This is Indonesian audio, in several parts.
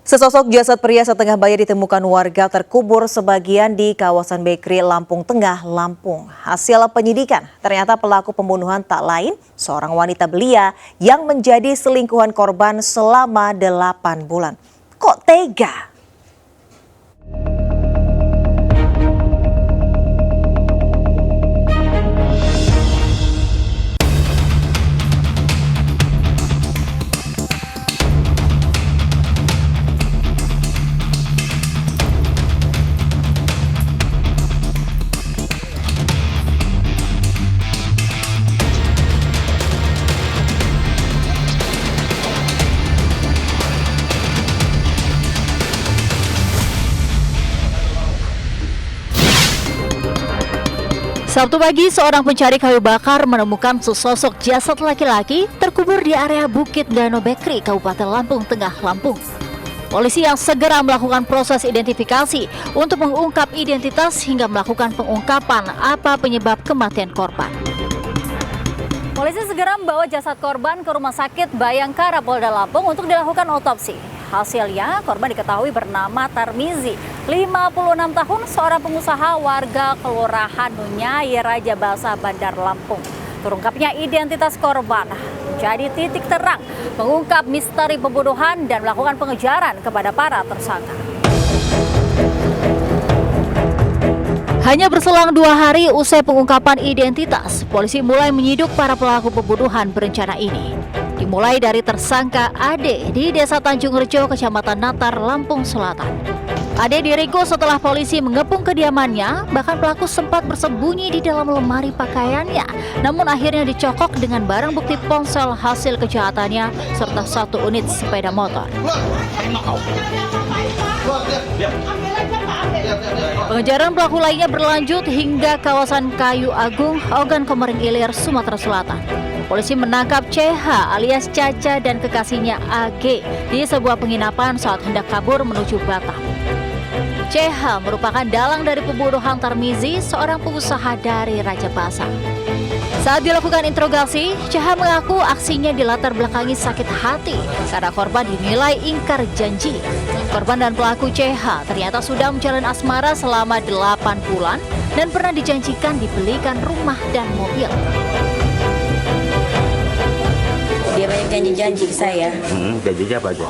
Sesosok jasad pria setengah bayi ditemukan warga terkubur sebagian di kawasan Bekri, Lampung Tengah, Lampung. Hasil penyidikan, ternyata pelaku pembunuhan tak lain seorang wanita belia yang menjadi selingkuhan korban selama 8 bulan. Kok tega? Sabtu pagi, seorang pencari kayu bakar menemukan sesosok jasad laki-laki terkubur di area Bukit Danau Bekri, Kabupaten Lampung Tengah, Lampung. Polisi yang segera melakukan proses identifikasi untuk mengungkap identitas hingga melakukan pengungkapan apa penyebab kematian korban. Polisi segera membawa jasad korban ke Rumah Sakit Bayangkara Polda Lampung untuk dilakukan otopsi. Hasilnya, korban diketahui bernama Tarmizi, 56 tahun, seorang pengusaha warga Kelurahan Nunyai, Raja Basa, Bandar Lampung. Terungkapnya identitas korban jadi titik terang mengungkap misteri pembunuhan dan melakukan pengejaran kepada para tersangka. Hanya berselang 2 hari usai pengungkapan identitas, polisi mulai menyiduk para pelaku pembunuhan berencana ini. Dimulai dari tersangka Ade di Desa Tanjung Rejo, Kecamatan Natar, Lampung Selatan. Ade diringkus setelah polisi mengepung kediamannya, bahkan pelaku sempat bersembunyi di dalam lemari pakaiannya. Namun akhirnya dicokok dengan barang bukti ponsel hasil kejahatannya serta 1 unit sepeda motor. Pengejaran pelaku lainnya berlanjut hingga kawasan Kayu Agung, Ogan Komering Ilir, Sumatera Selatan. Polisi menangkap CH alias Caca dan kekasihnya AG di sebuah penginapan saat hendak kabur menuju Batam. CH merupakan dalang dari pembunuhan Tarmizi, seorang pengusaha dari Raja Basa. Saat dilakukan interogasi, CH mengaku aksinya dilatar belakangi sakit hati karena korban dinilai ingkar janji. Korban dan pelaku CH ternyata sudah menjalin asmara selama 8 bulan dan pernah dijanjikan dibelikan rumah dan mobil. Dia banyak janji-janji ke saya. Janjinya apa aja?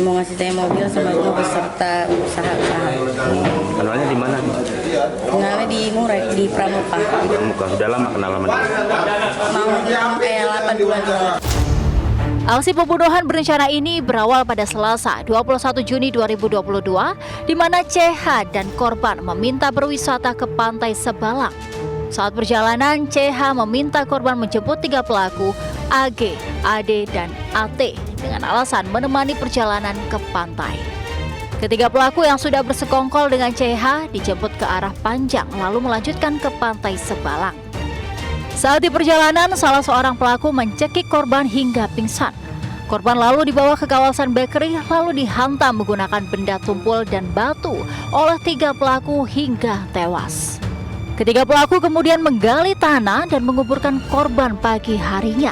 Mau ngasih saya mobil sama juga beserta usaha-usaha. Kenalnya di mana? Kenalnya di Murek, di Pramuka. Pramuka. Sudah lama kenal sama dia? Mau kayak 8 bulan lalu. Aksi pembunuhan berencana ini berawal pada Selasa 21 Juni 2022, di mana CH dan korban meminta berwisata ke Pantai Sebalang. Saat perjalanan, CH meminta korban menjemput 3 pelaku, AG, AD, dan AT, dengan alasan menemani perjalanan ke pantai. Ketiga pelaku yang sudah bersekongkol dengan CH dijemput ke arah Panjang, lalu melanjutkan ke Pantai Sebalang. Saat di perjalanan, salah seorang pelaku mencekik korban hingga pingsan. Korban lalu dibawa ke kawasan Bekri, lalu dihantam menggunakan benda tumpul dan batu oleh 3 pelaku hingga tewas. Ketiga pelaku kemudian menggali tanah dan menguburkan korban pagi harinya.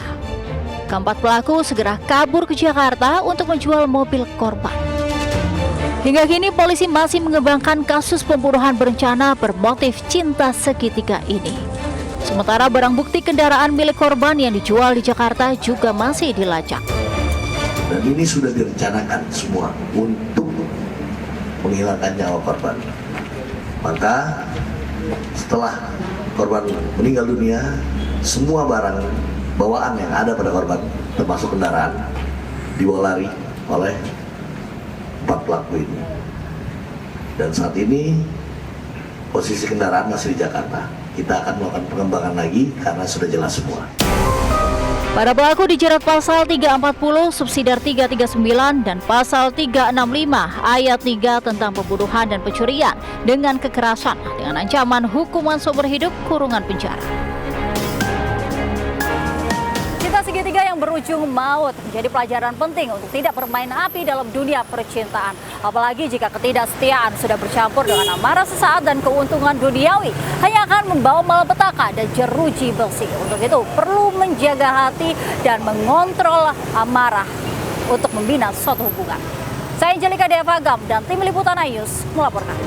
Keempat pelaku segera kabur ke Jakarta untuk menjual mobil korban. Hingga kini polisi masih mengembangkan kasus pembunuhan berencana bermotif cinta segitiga ini. Sementara barang bukti kendaraan milik korban yang dijual di Jakarta juga masih dilacak. Dan ini sudah direncanakan semua untuk menghilangkan nyawa korban. Maka setelah korban meninggal dunia, semua barang bawaan yang ada pada korban, termasuk kendaraan, dibawa lari oleh 4 pelaku ini. Dan saat ini posisi kendaraan masih di Jakarta. Kita akan melakukan pengembangan lagi karena sudah jelas semua. Para pelaku dijerat pasal 340 subsidiar 339 dan pasal 365 ayat 3 tentang pembunuhan dan pencurian dengan kekerasan dengan ancaman hukuman seumur hidup kurungan penjara. Cinta segitiga yang berujung maut menjadi pelajaran penting untuk tidak bermain api dalam dunia percintaan. Apalagi jika ketidaksetiaan sudah bercampur dengan amarah sesaat dan keuntungan duniawi, hanya akan membawa malapetaka dan jeruji besi. Untuk itu perlu menjaga hati dan mengontrol amarah untuk membina suatu hubungan. Saya Angelika Devagam dan tim Liputan Ayus melaporkan.